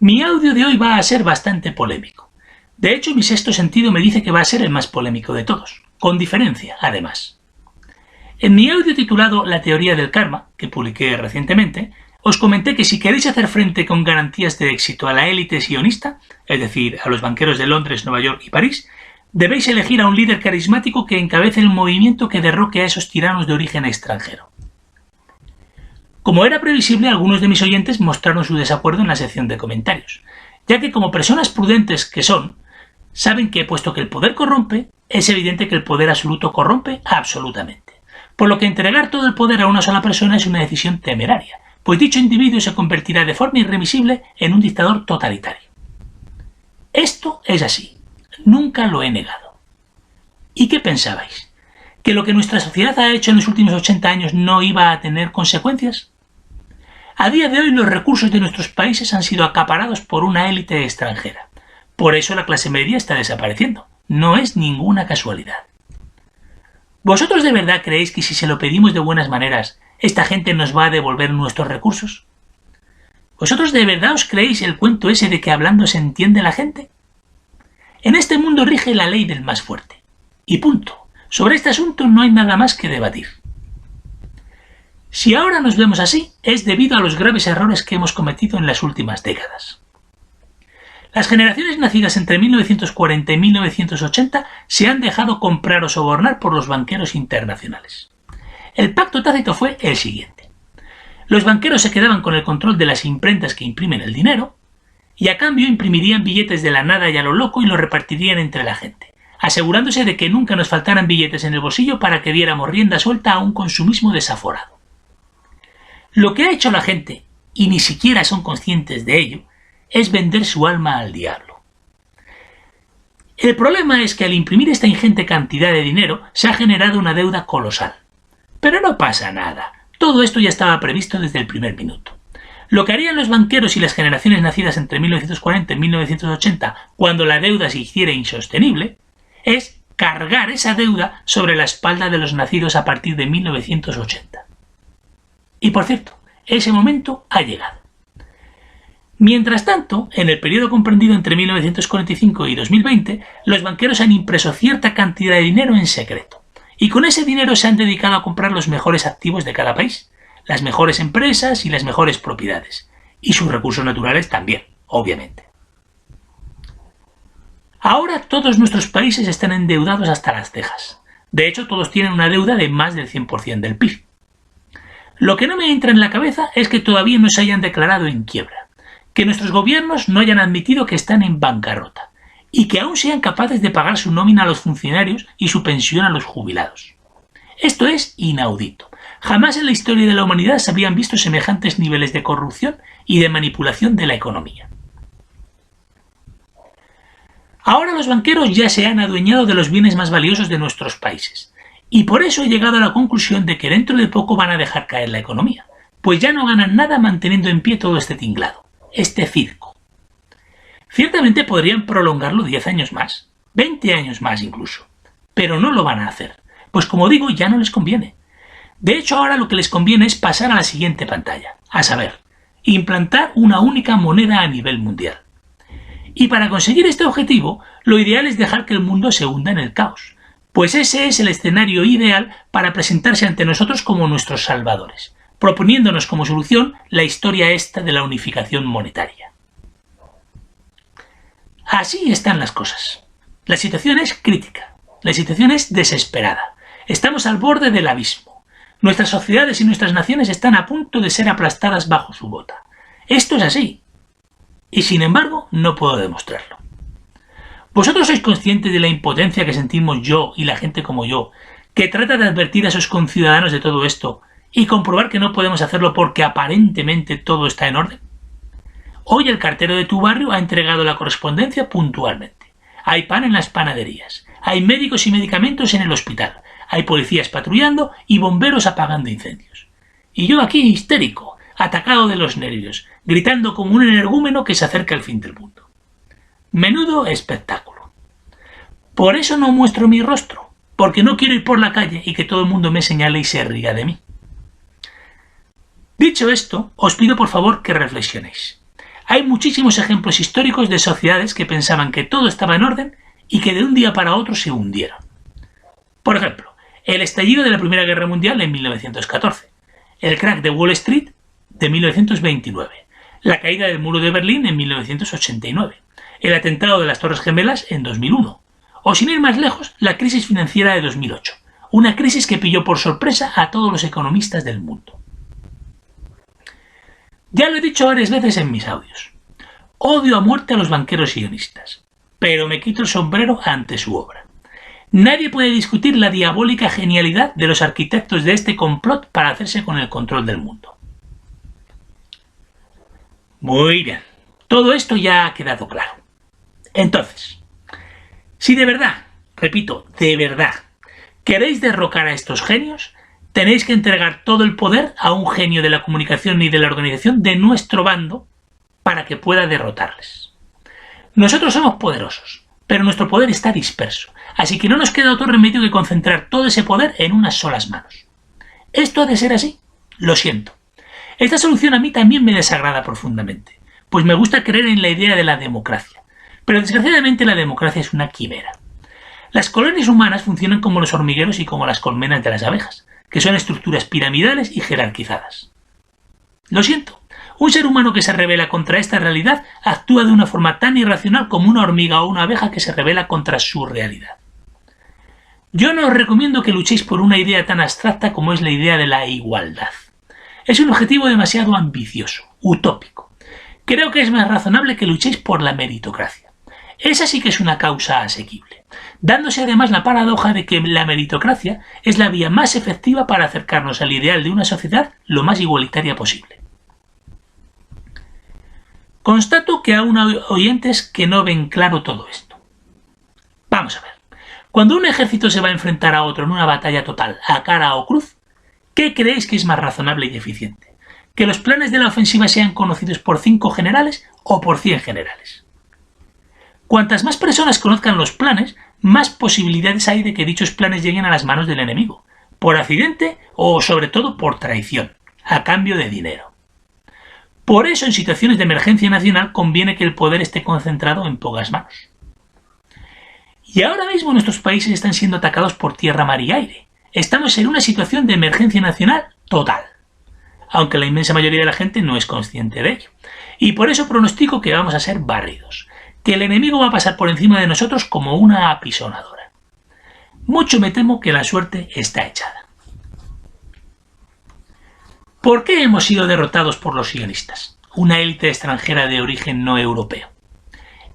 Mi audio de hoy va a ser bastante polémico. De hecho, mi sexto sentido me dice que va a ser el más polémico de todos, con diferencia, además. En mi audio titulado La teoría del karma, que publiqué recientemente, os comenté que si queréis hacer frente con garantías de éxito a la élite sionista, es decir, a los banqueros de Londres, Nueva York y París, debéis elegir a un líder carismático que encabece el movimiento que derroque a esos tiranos de origen extranjero. Como era previsible, algunos de mis oyentes mostraron su desacuerdo en la sección de comentarios, ya que como personas prudentes que son, saben que, puesto que el poder corrompe, es evidente que el poder absoluto corrompe absolutamente. Por lo que entregar todo el poder a una sola persona es una decisión temeraria, pues dicho individuo se convertirá de forma irremisible en un dictador totalitario. Esto es así, nunca lo he negado. ¿Y qué pensabais? ¿Que lo que nuestra sociedad ha hecho en los últimos 80 años no iba a tener consecuencias? A día de hoy los recursos de nuestros países han sido acaparados por una élite extranjera. Por eso la clase media está desapareciendo. No es ninguna casualidad. ¿Vosotros de verdad creéis que si se lo pedimos de buenas maneras, esta gente nos va a devolver nuestros recursos? ¿Vosotros de verdad os creéis el cuento ese de que hablando se entiende la gente? En este mundo rige la ley del más fuerte. Y punto. Sobre este asunto no hay nada más que debatir. Si ahora nos vemos así, es debido a los graves errores que hemos cometido en las últimas décadas. Las generaciones nacidas entre 1940 y 1980 se han dejado comprar o sobornar por los banqueros internacionales. El pacto tácito fue el siguiente. Los banqueros se quedaban con el control de las imprentas que imprimen el dinero y a cambio imprimirían billetes de la nada y a lo loco y los repartirían entre la gente, asegurándose de que nunca nos faltaran billetes en el bolsillo para que diéramos rienda suelta a un consumismo desaforado. Lo que ha hecho la gente, y ni siquiera son conscientes de ello, es vender su alma al diablo. El problema es que al imprimir esta ingente cantidad de dinero se ha generado una deuda colosal. Pero no pasa nada, todo esto ya estaba previsto desde el primer minuto. Lo que harían los banqueros y las generaciones nacidas entre 1940 y 1980, cuando la deuda se hiciera insostenible, es cargar esa deuda sobre la espalda de los nacidos a partir de 1980. Y por cierto, ese momento ha llegado. Mientras tanto, en el periodo comprendido entre 1945 y 2020, los banqueros han impreso cierta cantidad de dinero en secreto, y con ese dinero se han dedicado a comprar los mejores activos de cada país, las mejores empresas y las mejores propiedades, y sus recursos naturales también, obviamente. Ahora todos nuestros países están endeudados hasta las cejas. De hecho, todos tienen una deuda de más del 100% del PIB. Lo que no me entra en la cabeza es que todavía no se hayan declarado en quiebra, que nuestros gobiernos no hayan admitido que están en bancarrota y que aún sean capaces de pagar su nómina a los funcionarios y su pensión a los jubilados. Esto es inaudito. Jamás en la historia de la humanidad se habían visto semejantes niveles de corrupción y de manipulación de la economía. Ahora los banqueros ya se han adueñado de los bienes más valiosos de nuestros países. Y por eso he llegado a la conclusión de que dentro de poco van a dejar caer la economía, pues ya no ganan nada manteniendo en pie todo este tinglado, este circo. Ciertamente podrían prolongarlo 10 años más, 20 años más incluso, pero no lo van a hacer, pues como digo, ya no les conviene. De hecho, ahora lo que les conviene es pasar a la siguiente pantalla, a saber, implantar una única moneda a nivel mundial. Y para conseguir este objetivo, lo ideal es dejar que el mundo se hunda en el caos, pues ese es el escenario ideal para presentarse ante nosotros como nuestros salvadores, proponiéndonos como solución la historia esta de la unificación monetaria. Así están las cosas. La situación es crítica, la situación es desesperada. Estamos al borde del abismo. Nuestras sociedades y nuestras naciones están a punto de ser aplastadas bajo su bota. Esto es así. Y sin embargo, no puedo demostrarlo. ¿Vosotros sois conscientes de la impotencia que sentimos yo y la gente como yo, que trata de advertir a sus conciudadanos de todo esto y comprobar que no podemos hacerlo porque aparentemente todo está en orden? Hoy el cartero de tu barrio ha entregado la correspondencia puntualmente. Hay pan en las panaderías, hay médicos y medicamentos en el hospital, hay policías patrullando y bomberos apagando incendios. Y yo aquí histérico, atacado de los nervios, gritando como un energúmeno que se acerca al fin del mundo. Menudo espectáculo. Por eso no muestro mi rostro, porque no quiero ir por la calle y que todo el mundo me señale y se ría de mí. Dicho esto, os pido por favor que reflexionéis. Hay muchísimos ejemplos históricos de sociedades que pensaban que todo estaba en orden y que de un día para otro se hundieron. Por ejemplo, el estallido de la Primera Guerra Mundial en 1914, el crack de Wall Street de 1929, la caída del muro de Berlín en 1989, el atentado de las Torres Gemelas en 2001, o sin ir más lejos, la crisis financiera de 2008, una crisis que pilló por sorpresa a todos los economistas del mundo. Ya lo he dicho varias veces en mis audios. Odio a muerte a los banqueros sionistas, pero me quito el sombrero ante su obra. Nadie puede discutir la diabólica genialidad de los arquitectos de este complot para hacerse con el control del mundo. Muy bien, todo esto ya ha quedado claro. Entonces, si de verdad, repito, de verdad, queréis derrocar a estos genios, tenéis que entregar todo el poder a un genio de la comunicación y de la organización de nuestro bando para que pueda derrotarles. Nosotros somos poderosos, pero nuestro poder está disperso, así que no nos queda otro remedio que concentrar todo ese poder en unas solas manos. Esto ha de ser así, lo siento. Esta solución a mí también me desagrada profundamente, pues me gusta creer en la idea de la democracia, pero desgraciadamente la democracia es una quimera. Las colonias humanas funcionan como los hormigueros y como las colmenas de las abejas, que son estructuras piramidales y jerarquizadas. Lo siento, un ser humano que se rebela contra esta realidad actúa de una forma tan irracional como una hormiga o una abeja que se rebela contra su realidad. Yo no os recomiendo que luchéis por una idea tan abstracta como es la idea de la igualdad. Es un objetivo demasiado ambicioso, utópico. Creo que es más razonable que luchéis por la meritocracia. Esa sí que es una causa asequible, dándose además la paradoja de que la meritocracia es la vía más efectiva para acercarnos al ideal de una sociedad lo más igualitaria posible. Constato que aún hay oyentes que no ven claro todo esto. Vamos a ver. Cuando un ejército se va a enfrentar a otro en una batalla total, a cara o cruz, ¿qué creéis que es más razonable y eficiente? ¿Que los planes de la ofensiva sean conocidos por 5 generales o por 100 generales? Cuantas más personas conozcan los planes, más posibilidades hay de que dichos planes lleguen a las manos del enemigo, por accidente o sobre todo por traición, a cambio de dinero. Por eso en situaciones de emergencia nacional conviene que el poder esté concentrado en pocas manos. Y ahora mismo nuestros países están siendo atacados por tierra, mar y aire. Estamos en una situación de emergencia nacional total, aunque la inmensa mayoría de la gente no es consciente de ello. Y por eso pronostico que vamos a ser barridos, que el enemigo va a pasar por encima de nosotros como una apisonadora. Mucho me temo que la suerte está echada. ¿Por qué hemos sido derrotados por los sionistas, una élite extranjera de origen no europeo?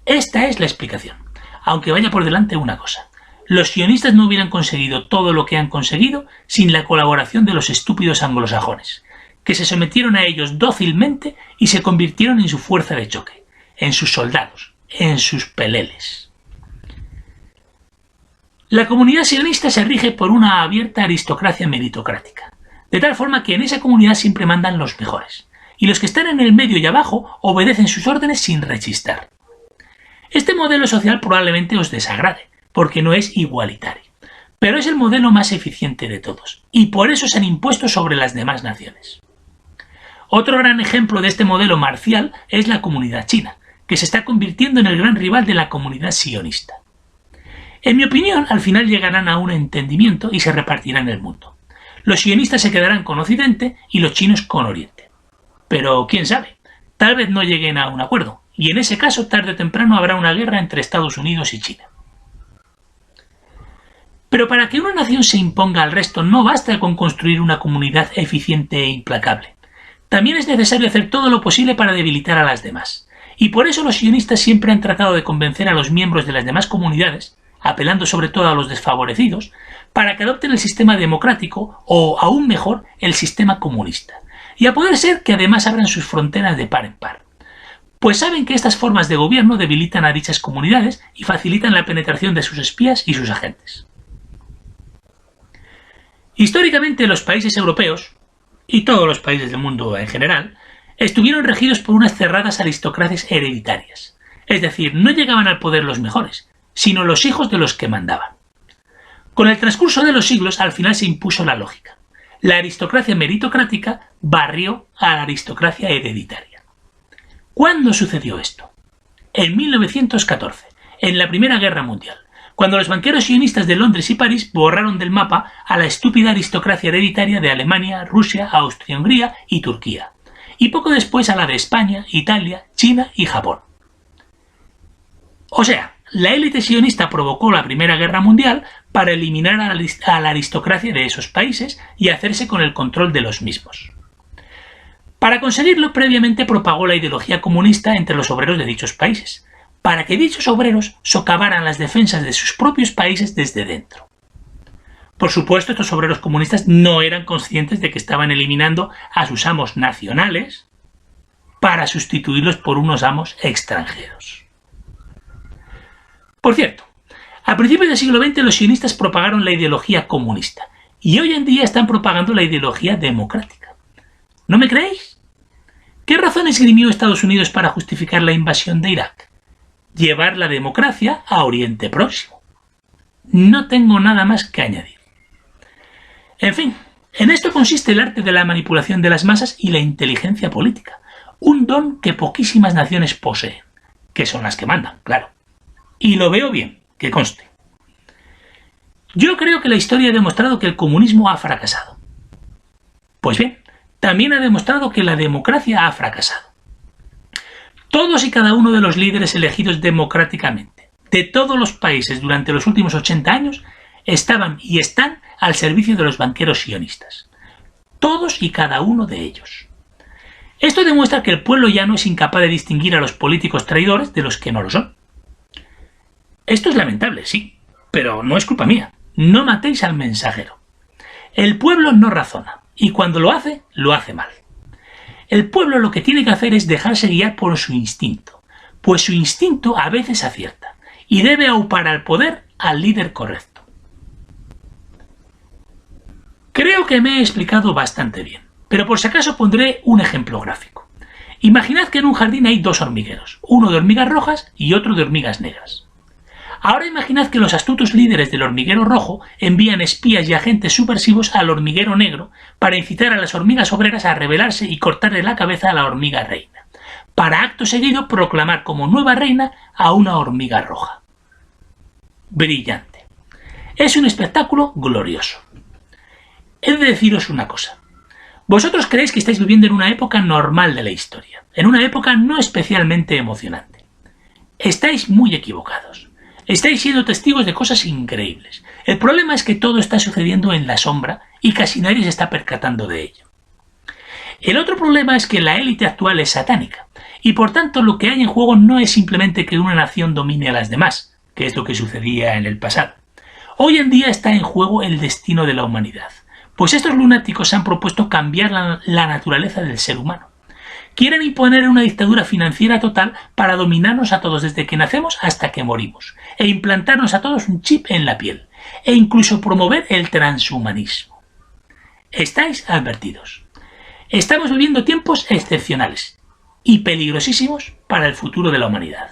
Esta es la explicación, aunque vaya por delante una cosa. Los sionistas no hubieran conseguido todo lo que han conseguido sin la colaboración de los estúpidos anglosajones, que se sometieron a ellos dócilmente y se convirtieron en su fuerza de choque, en sus soldados, en sus peleles. La comunidad sionista se rige por una abierta aristocracia meritocrática, de tal forma que en esa comunidad siempre mandan los mejores, y los que están en el medio y abajo obedecen sus órdenes sin rechistar. Este modelo social probablemente os desagrade, porque no es igualitario, pero es el modelo más eficiente de todos, y por eso se han impuesto sobre las demás naciones. Otro gran ejemplo de este modelo marcial es la comunidad china, que se está convirtiendo en el gran rival de la comunidad sionista. En mi opinión, al final llegarán a un entendimiento y se repartirán el mundo. Los sionistas se quedarán con Occidente y los chinos con Oriente. Pero quién sabe, tal vez no lleguen a un acuerdo, y en ese caso tarde o temprano habrá una guerra entre Estados Unidos y China. Pero para que una nación se imponga al resto no basta con construir una comunidad eficiente e implacable. También es necesario hacer todo lo posible para debilitar a las demás. Y por eso los sionistas siempre han tratado de convencer a los miembros de las demás comunidades, apelando sobre todo a los desfavorecidos, para que adopten el sistema democrático o, aún mejor, el sistema comunista. Y a poder ser que además abran sus fronteras de par en par. Pues saben que estas formas de gobierno debilitan a dichas comunidades y facilitan la penetración de sus espías y sus agentes. Históricamente los países europeos, y todos los países del mundo en general, estuvieron regidos por unas cerradas aristocracias hereditarias, es decir, no llegaban al poder los mejores, sino los hijos de los que mandaban. Con el transcurso de los siglos al final se impuso la lógica. La aristocracia meritocrática barrió a la aristocracia hereditaria. ¿Cuándo sucedió esto? En 1914, en la Primera Guerra Mundial, cuando los banqueros sionistas de Londres y París borraron del mapa a la estúpida aristocracia hereditaria de Alemania, Rusia, Austria-Hungría y Turquía, y poco después a la de España, Italia, China y Japón. O sea, la élite sionista provocó la Primera Guerra Mundial para eliminar a la aristocracia de esos países y hacerse con el control de los mismos. Para conseguirlo, previamente propagó la ideología comunista entre los obreros de dichos países, para que dichos obreros socavaran las defensas de sus propios países desde dentro. Por supuesto, estos obreros comunistas no eran conscientes de que estaban eliminando a sus amos nacionales para sustituirlos por unos amos extranjeros. Por cierto, a principios del siglo XX los sionistas propagaron la ideología comunista y hoy en día están propagando la ideología democrática. ¿No me creéis? ¿Qué razón esgrimió Estados Unidos para justificar la invasión de Irak? Llevar la democracia a Oriente Próximo. No tengo nada más que añadir. En fin, en esto consiste el arte de la manipulación de las masas y la inteligencia política, un don que poquísimas naciones poseen, que son las que mandan, claro. Y lo veo bien, que conste. Yo creo que la historia ha demostrado que el comunismo ha fracasado. Pues bien, también ha demostrado que la democracia ha fracasado. Todos y cada uno de los líderes elegidos democráticamente de todos los países durante los últimos 80 años estaban y están al servicio de los banqueros sionistas. Todos y cada uno de ellos. Esto demuestra que el pueblo llano es incapaz de distinguir a los políticos traidores de los que no lo son. Esto es lamentable, sí, pero no es culpa mía. No matéis al mensajero. El pueblo no razona, y cuando lo hace mal. El pueblo lo que tiene que hacer es dejarse guiar por su instinto, pues su instinto a veces acierta, y debe aupar al poder al líder correcto. Creo que me he explicado bastante bien, pero por si acaso pondré un ejemplo gráfico. Imaginad que en un jardín hay dos hormigueros, uno de hormigas rojas y otro de hormigas negras. Ahora imaginad que los astutos líderes del hormiguero rojo envían espías y agentes subversivos al hormiguero negro para incitar a las hormigas obreras a rebelarse y cortarle la cabeza a la hormiga reina, para acto seguido proclamar como nueva reina a una hormiga roja. Brillante. Es un espectáculo glorioso. He de deciros una cosa. Vosotros creéis que estáis viviendo en una época normal de la historia, en una época no especialmente emocionante. Estáis muy equivocados. Estáis siendo testigos de cosas increíbles. El problema es que todo está sucediendo en la sombra y casi nadie se está percatando de ello. El otro problema es que la élite actual es satánica, y por tanto lo que hay en juego no es simplemente que una nación domine a las demás, que es lo que sucedía en el pasado. Hoy en día está en juego el destino de la humanidad, pues estos lunáticos han propuesto cambiar la naturaleza del ser humano. Quieren imponer una dictadura financiera total para dominarnos a todos desde que nacemos hasta que morimos, e implantarnos a todos un chip en la piel, e incluso promover el transhumanismo. Estáis advertidos. Estamos viviendo tiempos excepcionales y peligrosísimos para el futuro de la humanidad.